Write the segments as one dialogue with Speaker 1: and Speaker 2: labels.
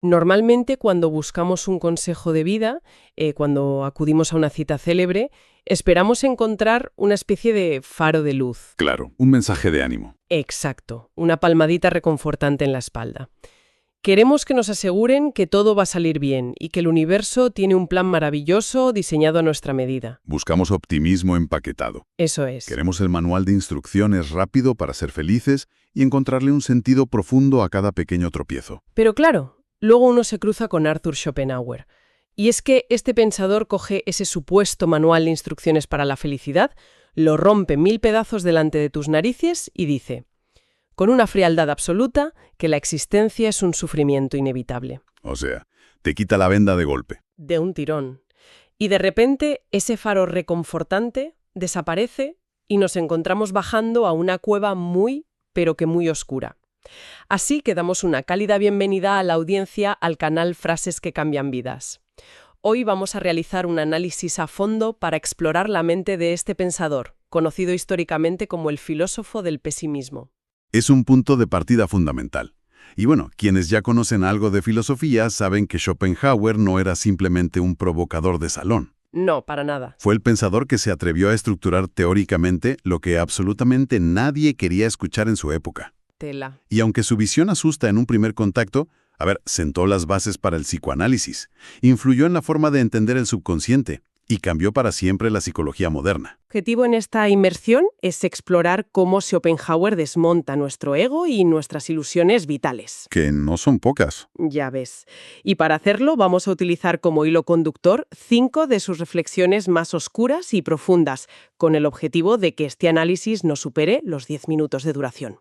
Speaker 1: Normalmente cuando buscamos un consejo de vida, cuando acudimos a una cita célebre, esperamos encontrar una especie de faro de luz.
Speaker 2: Claro, un mensaje de ánimo.
Speaker 1: Exacto, una palmadita reconfortante en la espalda. Queremos que nos aseguren que todo va a salir bien y que el universo tiene un plan maravilloso diseñado a nuestra medida.
Speaker 2: Buscamos optimismo empaquetado.
Speaker 1: Eso es.
Speaker 2: Queremos el manual de instrucciones rápido para ser felices y encontrarle un sentido profundo a cada pequeño tropiezo.
Speaker 1: Pero claro, luego uno se cruza con Arthur Schopenhauer. Y es que este pensador coge ese supuesto manual de instrucciones para la felicidad, lo rompe en 1000 pedazos delante de tus narices y dice, con una frialdad absoluta, que la existencia es un sufrimiento inevitable.
Speaker 2: O sea, te quita la venda de golpe.
Speaker 1: De un tirón. Y de repente ese faro reconfortante desaparece y nos encontramos bajando a una cueva muy, pero que muy oscura. Así que damos una cálida bienvenida a la audiencia al canal Frases que cambian vidas. Hoy vamos a realizar un análisis a fondo para explorar la mente de este pensador, conocido históricamente como el filósofo del pesimismo.
Speaker 2: Es un punto de partida fundamental. Y bueno, quienes ya conocen algo de filosofía saben que Schopenhauer no era simplemente un provocador de salón.
Speaker 1: No, para nada.
Speaker 2: Fue el pensador que se atrevió a estructurar teóricamente lo que absolutamente nadie quería escuchar en su época.
Speaker 1: Tela.
Speaker 2: Y aunque su visión asusta en un primer contacto, sentó las bases para el psicoanálisis, influyó en la forma de entender el subconsciente y cambió para siempre la psicología moderna.
Speaker 1: El objetivo en esta inmersión es explorar cómo Schopenhauer desmonta nuestro ego y nuestras ilusiones vitales.
Speaker 2: Que no son pocas.
Speaker 1: Ya ves. Y para hacerlo vamos a utilizar como hilo conductor 5 de sus reflexiones más oscuras y profundas, con el objetivo de que este análisis no supere los 10 minutos de duración.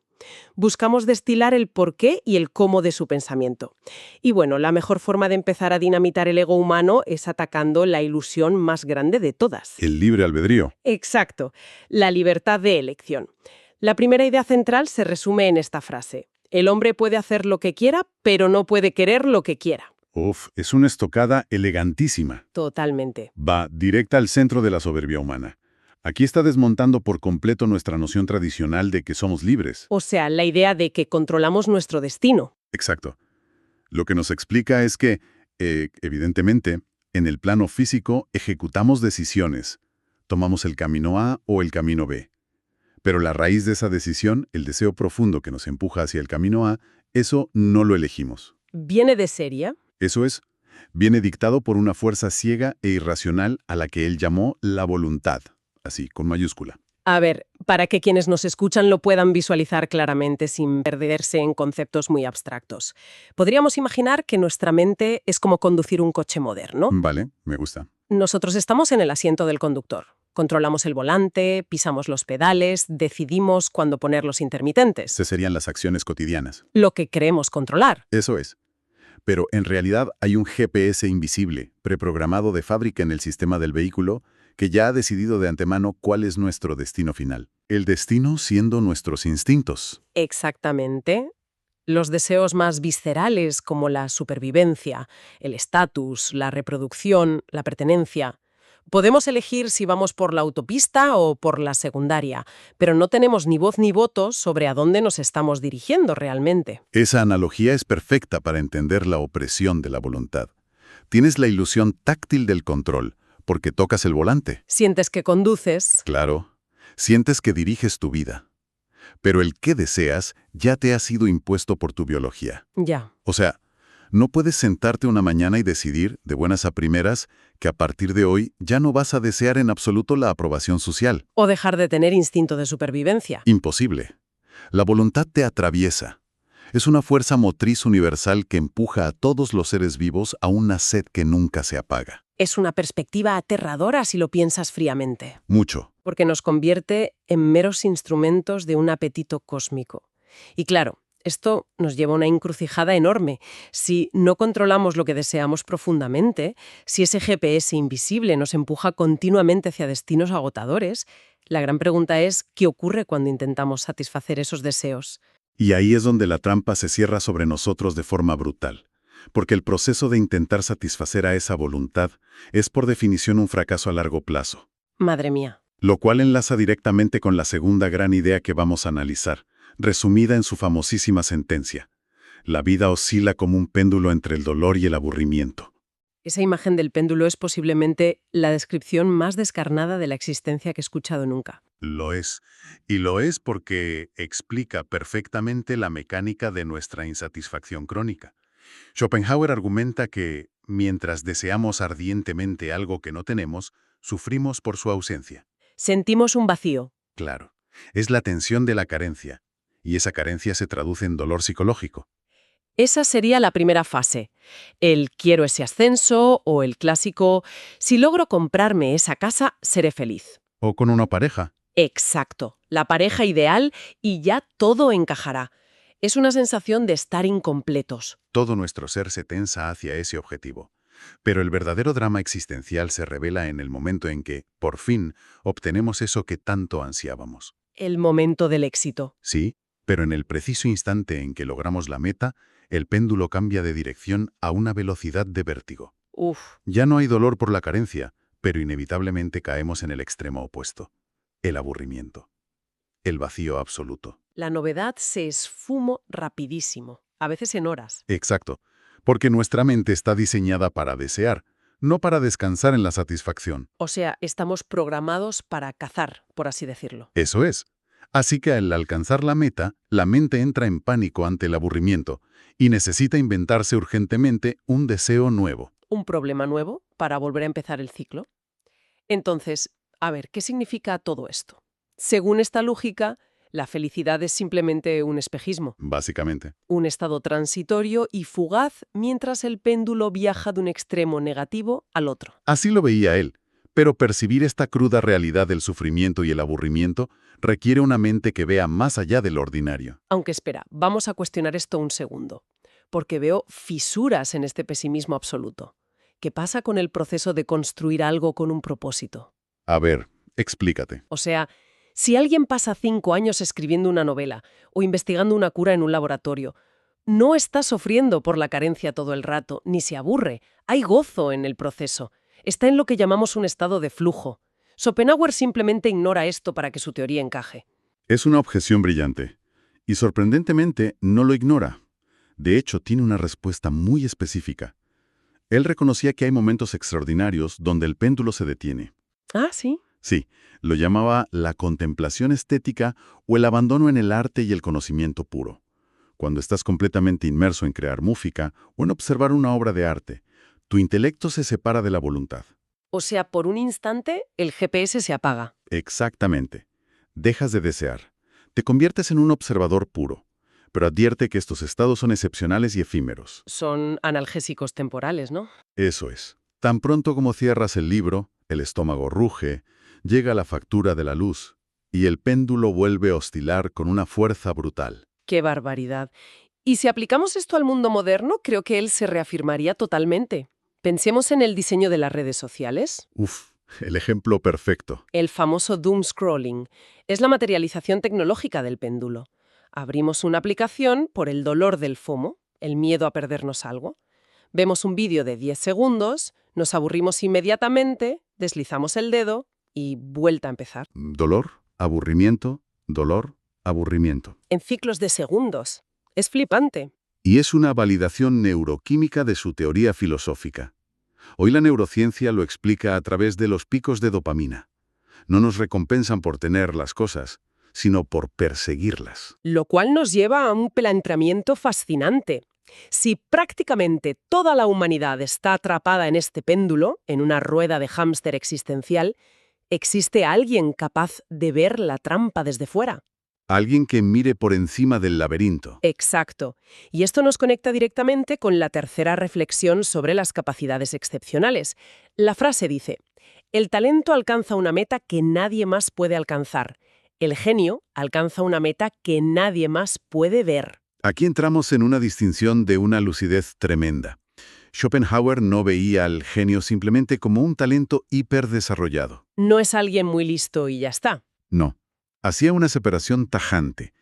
Speaker 1: Buscamos destilar el porqué y el cómo de su pensamiento. Y bueno, la mejor forma de empezar a dinamitar el ego humano es atacando la ilusión más grande de todas.
Speaker 2: El libre albedrío.
Speaker 1: Exacto, la libertad de elección. La primera idea central se resume en esta frase. El hombre puede hacer lo que quiera, pero no puede querer lo que quiera.
Speaker 2: Es una estocada elegantísima.
Speaker 1: Totalmente.
Speaker 2: Va directa al centro de la soberbia humana. Aquí está desmontando por completo nuestra noción tradicional de que somos libres.
Speaker 1: O sea, la idea de que controlamos nuestro destino.
Speaker 2: Exacto. Lo que nos explica es que, evidentemente, en el plano físico ejecutamos decisiones. Tomamos el camino A o el camino B. Pero la raíz de esa decisión, el deseo profundo que nos empuja hacia el camino A, eso no lo elegimos.
Speaker 1: ¿Viene de serie?
Speaker 2: Eso es, viene dictado por una fuerza ciega e irracional a la que él llamó la voluntad. Así, con mayúscula.
Speaker 1: A ver, para que quienes nos escuchan lo puedan visualizar claramente sin perderse en conceptos muy abstractos. Podríamos imaginar que nuestra mente es como conducir un coche moderno.
Speaker 2: Vale, me gusta.
Speaker 1: Nosotros estamos en el asiento del conductor. Controlamos el volante, pisamos los pedales, decidimos cuándo poner los intermitentes.
Speaker 2: Esas serían las acciones cotidianas.
Speaker 1: Lo que queremos controlar.
Speaker 2: Eso es. Pero en realidad hay un GPS invisible, preprogramado de fábrica en el sistema del vehículo, que ya ha decidido de antemano cuál es nuestro destino final. El destino siendo nuestros instintos.
Speaker 1: Exactamente. Los deseos más viscerales como la supervivencia, el estatus, la reproducción, la pertenencia. Podemos elegir si vamos por la autopista o por la secundaria, pero no tenemos ni voz ni voto sobre a dónde nos estamos dirigiendo realmente.
Speaker 2: Esa analogía es perfecta para entender la opresión de la voluntad. Tienes la ilusión táctil del control, porque tocas el volante.
Speaker 1: Sientes que conduces.
Speaker 2: Claro, sientes que diriges tu vida. Pero el qué deseas ya te ha sido impuesto por tu biología.
Speaker 1: Ya.
Speaker 2: O sea, no puedes sentarte una mañana y decidir, de buenas a primeras, que a partir de hoy ya no vas a desear en absoluto la aprobación social.
Speaker 1: O dejar de tener instinto de supervivencia.
Speaker 2: Imposible. La voluntad te atraviesa. Es una fuerza motriz universal que empuja a todos los seres vivos a una sed que nunca se apaga.
Speaker 1: Es una perspectiva aterradora si lo piensas fríamente.
Speaker 2: Mucho.
Speaker 1: Porque nos convierte en meros instrumentos de un apetito cósmico. Y claro, esto nos lleva a una encrucijada enorme. Si no controlamos lo que deseamos profundamente, si ese GPS invisible nos empuja continuamente hacia destinos agotadores, la gran pregunta es, ¿qué ocurre cuando intentamos satisfacer esos deseos?
Speaker 2: Y ahí es donde la trampa se cierra sobre nosotros de forma brutal. Porque el proceso de intentar satisfacer a esa voluntad es por definición un fracaso a largo plazo.
Speaker 1: Madre mía.
Speaker 2: Lo cual enlaza directamente con la segunda gran idea que vamos a analizar, resumida en su famosísima sentencia. La vida oscila como un péndulo entre el dolor y el aburrimiento.
Speaker 1: Esa imagen del péndulo es posiblemente la descripción más descarnada de la existencia que he escuchado nunca.
Speaker 2: Lo es. Y lo es porque explica perfectamente la mecánica de nuestra insatisfacción crónica. Schopenhauer argumenta que, mientras deseamos ardientemente algo que no tenemos, sufrimos por su ausencia.
Speaker 1: Sentimos un vacío.
Speaker 2: Claro, es la tensión de la carencia, y esa carencia se traduce en dolor psicológico.
Speaker 1: Esa sería la primera fase. El quiero ese ascenso o el clásico si logro comprarme esa casa, seré feliz.
Speaker 2: O con una pareja.
Speaker 1: Exacto, la pareja ideal y ya todo encajará. Es una sensación de estar incompletos.
Speaker 2: Todo nuestro ser se tensa hacia ese objetivo. Pero el verdadero drama existencial se revela en el momento en que, por fin, obtenemos eso que tanto ansiábamos.
Speaker 1: El momento del éxito.
Speaker 2: Sí, pero en el preciso instante en que logramos la meta, el péndulo cambia de dirección a una velocidad de vértigo.
Speaker 1: Uf,
Speaker 2: Ya no hay dolor por la carencia, pero inevitablemente caemos en el extremo opuesto. El aburrimiento. El vacío absoluto.
Speaker 1: la novedad se esfumó rapidísimo, a veces en horas.
Speaker 2: Exacto, porque nuestra mente está diseñada para desear, no para descansar en la satisfacción.
Speaker 1: O sea, estamos programados para cazar, por así decirlo.
Speaker 2: Eso es. Así que al alcanzar la meta, la mente entra en pánico ante el aburrimiento y necesita inventarse urgentemente un deseo nuevo.
Speaker 1: Un problema nuevo para volver a empezar el ciclo. Entonces, a ver, ¿qué significa todo esto? Según esta lógica, la felicidad es simplemente un espejismo,
Speaker 2: Básicamente.
Speaker 1: un estado transitorio y fugaz mientras el péndulo viaja de un extremo negativo al otro.
Speaker 2: Así lo veía él, pero percibir esta cruda realidad del sufrimiento y el aburrimiento requiere una mente que vea más allá del ordinario.
Speaker 1: Aunque espera, vamos a cuestionar esto un segundo, porque veo fisuras en este pesimismo absoluto. ¿Qué pasa con el proceso de construir algo con un propósito?
Speaker 2: A ver, explícate.
Speaker 1: O sea, si alguien pasa 5 años escribiendo una novela o investigando una cura en un laboratorio, no está sufriendo por la carencia todo el rato, ni se aburre. Hay gozo en el proceso. Está en lo que llamamos un estado de flujo. Schopenhauer simplemente ignora esto para que su teoría encaje.
Speaker 2: Es una objeción brillante. Y sorprendentemente no lo ignora. De hecho, tiene una respuesta muy específica. Él reconocía que hay momentos extraordinarios donde el péndulo se detiene.
Speaker 1: Ah, sí.
Speaker 2: Sí, lo llamaba la contemplación estética o el abandono en el arte y el conocimiento puro. Cuando estás completamente inmerso en crear música o en observar una obra de arte, tu intelecto se separa de la voluntad.
Speaker 1: O sea, por un instante el GPS se apaga.
Speaker 2: Exactamente. Dejas de desear. Te conviertes en un observador puro. Pero advierte que estos estados son excepcionales y efímeros.
Speaker 1: Son analgésicos temporales, ¿no?
Speaker 2: Eso es. Tan pronto como cierras el libro, el estómago ruge, llega la factura de la luz, y el péndulo vuelve a oscilar con una fuerza brutal.
Speaker 1: ¡Qué barbaridad! Y si aplicamos esto al mundo moderno, creo que él se reafirmaría totalmente. Pensemos en el diseño de las redes sociales.
Speaker 2: Uf, el ejemplo perfecto.
Speaker 1: El famoso doom scrolling es la materialización tecnológica del péndulo. Abrimos una aplicación por el dolor del FOMO, el miedo a perdernos algo. Vemos un vídeo de 10 segundos, nos aburrimos inmediatamente, deslizamos el dedo y vuelta a empezar.
Speaker 2: Dolor, aburrimiento, dolor, aburrimiento.
Speaker 1: En ciclos de segundos. Es flipante.
Speaker 2: Y es una validación neuroquímica de su teoría filosófica. Hoy la neurociencia lo explica a través de los picos de dopamina. No nos recompensan por tener las cosas, sino por perseguirlas.
Speaker 1: Lo cual nos lleva a un planteamiento fascinante. Si prácticamente toda la humanidad está atrapada en este péndulo, en una rueda de hámster existencial, ¿existe alguien capaz de ver la trampa desde fuera?
Speaker 2: Alguien que mire por encima del laberinto.
Speaker 1: Exacto. Y esto nos conecta directamente con la tercera reflexión sobre las capacidades excepcionales. La frase dice, el talento alcanza una meta que nadie más puede alcanzar. El genio alcanza una meta que nadie más puede ver.
Speaker 2: Aquí entramos en una distinción de una lucidez tremenda. Schopenhauer no veía al genio simplemente como un talento hiperdesarrollado.
Speaker 1: No es alguien muy listo y ya está.
Speaker 2: No. Hacía una separación tajante.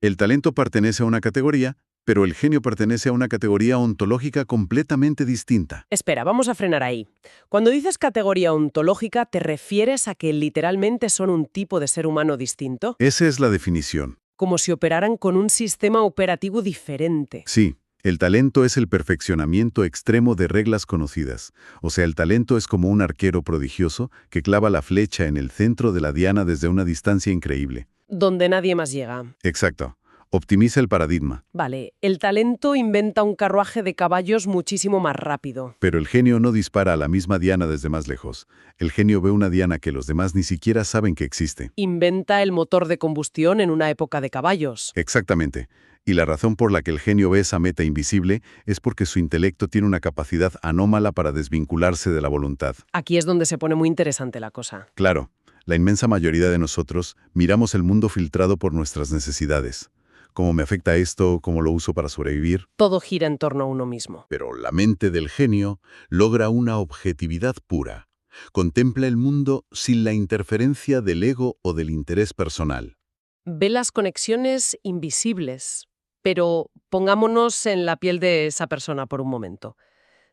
Speaker 2: El talento pertenece a una categoría, pero el genio pertenece a una categoría ontológica completamente distinta.
Speaker 1: Espera, vamos a frenar ahí. Cuando dices categoría ontológica, ¿te refieres a que literalmente son un tipo de ser humano distinto?
Speaker 2: Esa es la definición.
Speaker 1: Como si operaran con un sistema operativo diferente.
Speaker 2: Sí, El talento es el perfeccionamiento extremo de reglas conocidas. O sea, el talento es como un arquero prodigioso que clava la flecha en el centro de la diana desde una distancia increíble.
Speaker 1: Donde nadie más llega.
Speaker 2: Exacto. Optimiza el paradigma.
Speaker 1: Vale, el talento inventa un carruaje de caballos muchísimo más rápido.
Speaker 2: Pero el genio no dispara a la misma diana desde más lejos. El genio ve una diana que los demás ni siquiera saben que existe.
Speaker 1: Inventa el motor de combustión en una época de caballos.
Speaker 2: Exactamente. Y la razón por la que el genio ve esa meta invisible es porque su intelecto tiene una capacidad anómala para desvincularse de la voluntad.
Speaker 1: Aquí es donde se pone muy interesante la cosa.
Speaker 2: Claro, la inmensa mayoría de nosotros miramos el mundo filtrado por nuestras necesidades. ¿Cómo me afecta esto? ¿Cómo lo uso para sobrevivir?
Speaker 1: Todo gira en torno a uno mismo.
Speaker 2: Pero la mente del genio logra una objetividad pura. Contempla el mundo sin la interferencia del ego o del interés personal.
Speaker 1: Ve las conexiones invisibles. Pero pongámonos en la piel de esa persona por un momento.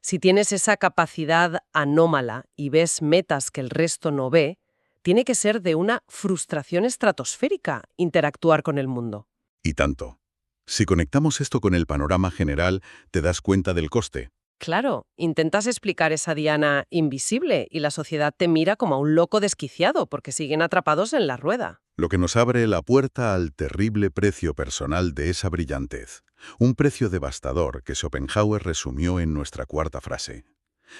Speaker 1: Si tienes esa capacidad anómala y ves metas que el resto no ve, tiene que ser de una frustración estratosférica interactuar con el mundo.
Speaker 2: Y tanto. Si conectamos esto con el panorama general, te das cuenta del coste.
Speaker 1: Claro, intentas explicar esa diana invisible y la sociedad te mira como a un loco desquiciado porque siguen atrapados en la rueda.
Speaker 2: Lo que nos abre la puerta al terrible precio personal de esa brillantez. Un precio devastador que Schopenhauer resumió en nuestra cuarta frase.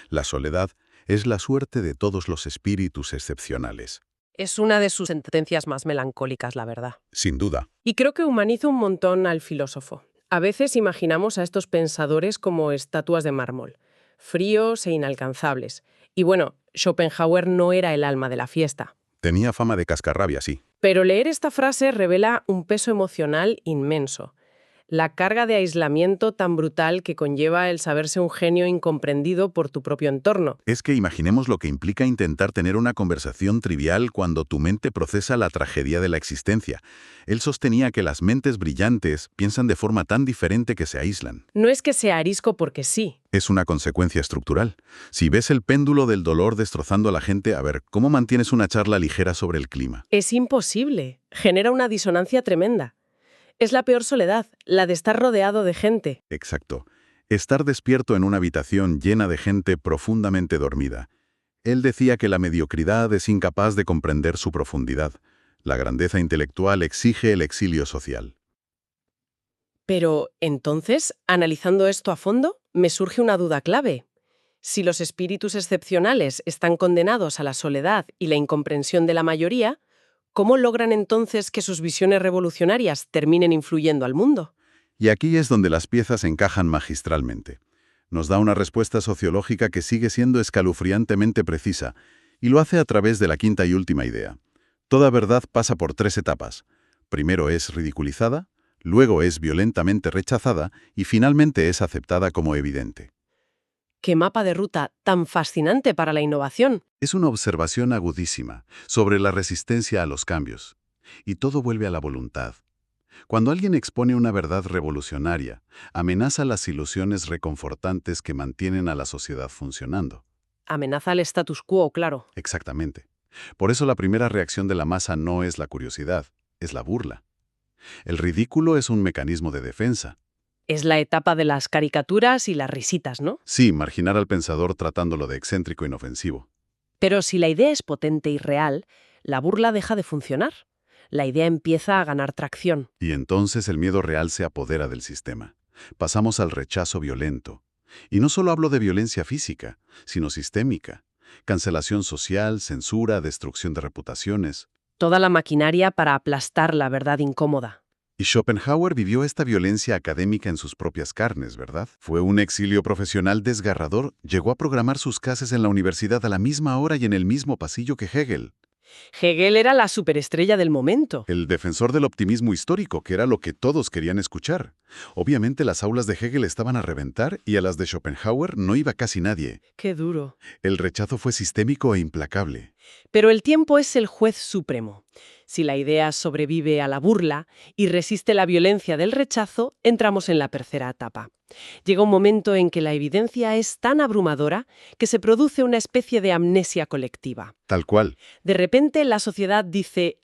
Speaker 2: La soledad es la suerte de todos los espíritus excepcionales.
Speaker 1: Es una de sus sentencias más melancólicas, la verdad.
Speaker 2: Sin duda.
Speaker 1: Y creo que humaniza un montón al filósofo. A veces imaginamos a estos pensadores como estatuas de mármol, fríos e inalcanzables. Y bueno, Schopenhauer no era el alma de la fiesta.
Speaker 2: Tenía fama de cascarrabia, sí.
Speaker 1: Pero leer esta frase revela un peso emocional inmenso. La carga de aislamiento tan brutal que conlleva el saberse un genio incomprendido por tu propio entorno.
Speaker 2: Es que imaginemos lo que implica intentar tener una conversación trivial cuando tu mente procesa la tragedia de la existencia. Él sostenía que las mentes brillantes piensan de forma tan diferente que se aíslan.
Speaker 1: No es que sea arisco porque sí.
Speaker 2: Es una consecuencia estructural. Si ves el péndulo del dolor destrozando a la gente, a ver, ¿cómo mantienes una charla ligera sobre el clima?
Speaker 1: Es imposible. Genera una disonancia tremenda. Es la peor soledad, la de estar rodeado de gente.
Speaker 2: Exacto. Estar despierto en una habitación llena de gente profundamente dormida. Él decía que la mediocridad es incapaz de comprender su profundidad. La grandeza intelectual exige el exilio social.
Speaker 1: Pero, entonces, analizando esto a fondo, me surge una duda clave. Si los espíritus excepcionales están condenados a la soledad y la incomprensión de la mayoría, ¿cómo logran entonces que sus visiones revolucionarias terminen influyendo al mundo?
Speaker 2: Y aquí es donde las piezas encajan magistralmente. Nos da una respuesta sociológica que sigue siendo escalofriantemente precisa, y lo hace a través de la quinta y última idea. Toda verdad pasa por 3 etapas. Primero es ridiculizada, luego es violentamente rechazada y finalmente es aceptada como evidente.
Speaker 1: ¡Qué mapa de ruta tan fascinante para la innovación!
Speaker 2: Es una observación agudísima sobre la resistencia a los cambios. Y todo vuelve a la voluntad. Cuando alguien expone una verdad revolucionaria, amenaza las ilusiones reconfortantes que mantienen a la sociedad funcionando.
Speaker 1: Amenaza al status quo, claro.
Speaker 2: Exactamente. Por eso la primera reacción de la masa no es la curiosidad, es la burla. El ridículo es un mecanismo de defensa.
Speaker 1: Es la etapa de las caricaturas y las risitas, ¿no?
Speaker 2: Sí, marginar al pensador tratándolo de excéntrico e inofensivo.
Speaker 1: Pero si la idea es potente y real, la burla deja de funcionar. La idea empieza a ganar tracción.
Speaker 2: Y entonces el miedo real se apodera del sistema. Pasamos al rechazo violento. Y no solo hablo de violencia física, sino sistémica. Cancelación social, censura, destrucción de reputaciones.
Speaker 1: Toda la maquinaria para aplastar la verdad incómoda.
Speaker 2: Y Schopenhauer vivió esta violencia académica en sus propias carnes, ¿verdad? Fue un exilio profesional desgarrador. Llegó a programar sus clases en la universidad a la misma hora y en el mismo pasillo que Hegel.
Speaker 1: Hegel era la superestrella del momento.
Speaker 2: El defensor del optimismo histórico, que era lo que todos querían escuchar. Obviamente las aulas de Hegel estaban a reventar y a las de Schopenhauer no iba casi nadie.
Speaker 1: Qué duro.
Speaker 2: El rechazo fue sistémico e implacable.
Speaker 1: Pero el tiempo es el juez supremo. Si la idea sobrevive a la burla y resiste la violencia del rechazo, entramos en la tercera etapa. Llega un momento en que la evidencia es tan abrumadora que se produce una especie de amnesia colectiva.
Speaker 2: Tal cual.
Speaker 1: De repente la sociedad dice,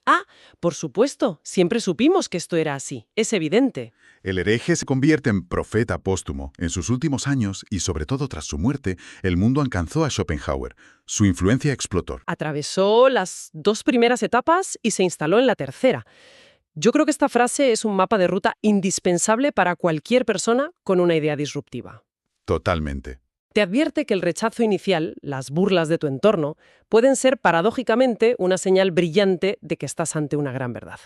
Speaker 1: por supuesto, siempre supimos que esto era así, es evidente.
Speaker 2: El hereje se convierte en profeta póstumo. En sus últimos años, y sobre todo tras su muerte, el mundo alcanzó a Schopenhauer. Su influencia explotó.
Speaker 1: Atravesó las 2 primeras etapas y se instaló en la tercera. Yo creo que esta frase es un mapa de ruta indispensable para cualquier persona con una idea disruptiva.
Speaker 2: Totalmente.
Speaker 1: Te advierte que el rechazo inicial, las burlas de tu entorno, pueden ser paradójicamente una señal brillante de que estás ante una gran verdad.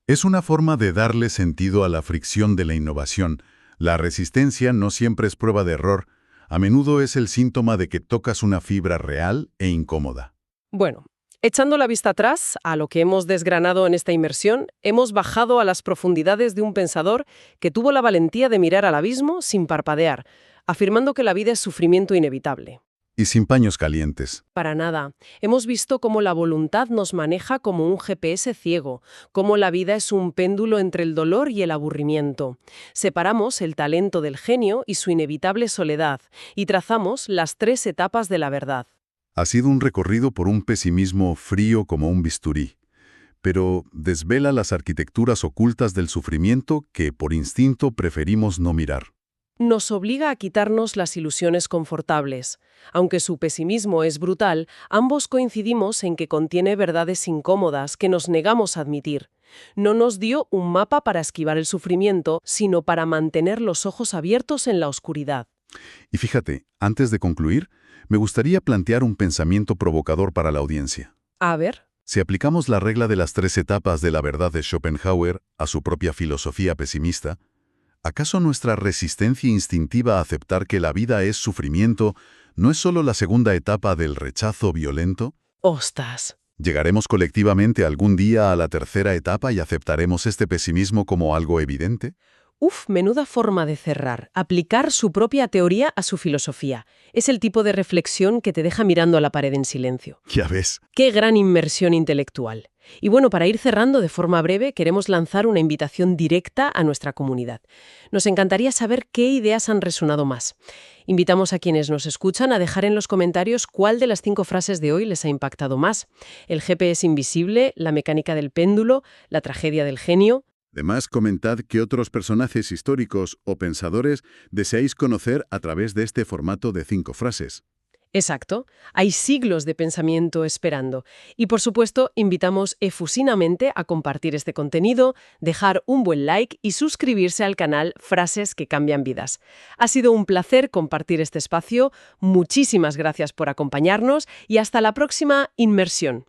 Speaker 2: Es una forma de darle sentido a la fricción de la innovación. La resistencia no siempre es prueba de error. A menudo es el síntoma de que tocas una fibra real e incómoda.
Speaker 1: Bueno, echando la vista atrás a lo que hemos desgranado en esta inmersión, hemos bajado a las profundidades de un pensador que tuvo la valentía de mirar al abismo sin parpadear, afirmando que la vida es sufrimiento inevitable.
Speaker 2: Y sin paños calientes.
Speaker 1: Para nada. Hemos visto cómo la voluntad nos maneja como un GPS ciego, cómo la vida es un péndulo entre el dolor y el aburrimiento. Separamos el talento del genio y su inevitable soledad, y trazamos las 3 etapas de la verdad.
Speaker 2: Ha sido un recorrido por un pesimismo frío como un bisturí, pero desvela las arquitecturas ocultas del sufrimiento que por instinto preferimos no mirar.
Speaker 1: Nos obliga a quitarnos las ilusiones confortables. Aunque su pesimismo es brutal, ambos coincidimos en que contiene verdades incómodas que nos negamos a admitir. No nos dio un mapa para esquivar el sufrimiento, sino para mantener los ojos abiertos en la oscuridad.
Speaker 2: Y fíjate, antes de concluir, me gustaría plantear un pensamiento provocador para la audiencia.
Speaker 1: A ver.
Speaker 2: Si aplicamos la regla de las 3 etapas de la verdad de Schopenhauer a su propia filosofía pesimista, ¿acaso nuestra resistencia instintiva a aceptar que la vida es sufrimiento no es solo la segunda etapa del rechazo violento?
Speaker 1: ¡Ostras!
Speaker 2: ¿Llegaremos colectivamente algún día a la tercera etapa y aceptaremos este pesimismo como algo evidente?
Speaker 1: Menuda forma de cerrar. Aplicar su propia teoría a su filosofía. Es el tipo de reflexión que te deja mirando a la pared en silencio.
Speaker 2: Ya ves.
Speaker 1: ¡Qué gran inmersión intelectual! Y bueno, para ir cerrando de forma breve, queremos lanzar una invitación directa a nuestra comunidad. Nos encantaría saber qué ideas han resonado más. Invitamos a quienes nos escuchan a dejar en los comentarios cuál de las 5 frases de hoy les ha impactado más. El GPS invisible, la mecánica del péndulo, la tragedia del genio.
Speaker 2: Además, comentad qué otros personajes históricos o pensadores deseáis conocer a través de este formato de 5 frases.
Speaker 1: Exacto. Hay siglos de pensamiento esperando. Y por supuesto, invitamos efusivamente a compartir este contenido, dejar un buen like y suscribirse al canal Frases que cambian vidas. Ha sido un placer compartir este espacio. Muchísimas gracias por acompañarnos y hasta la próxima inmersión.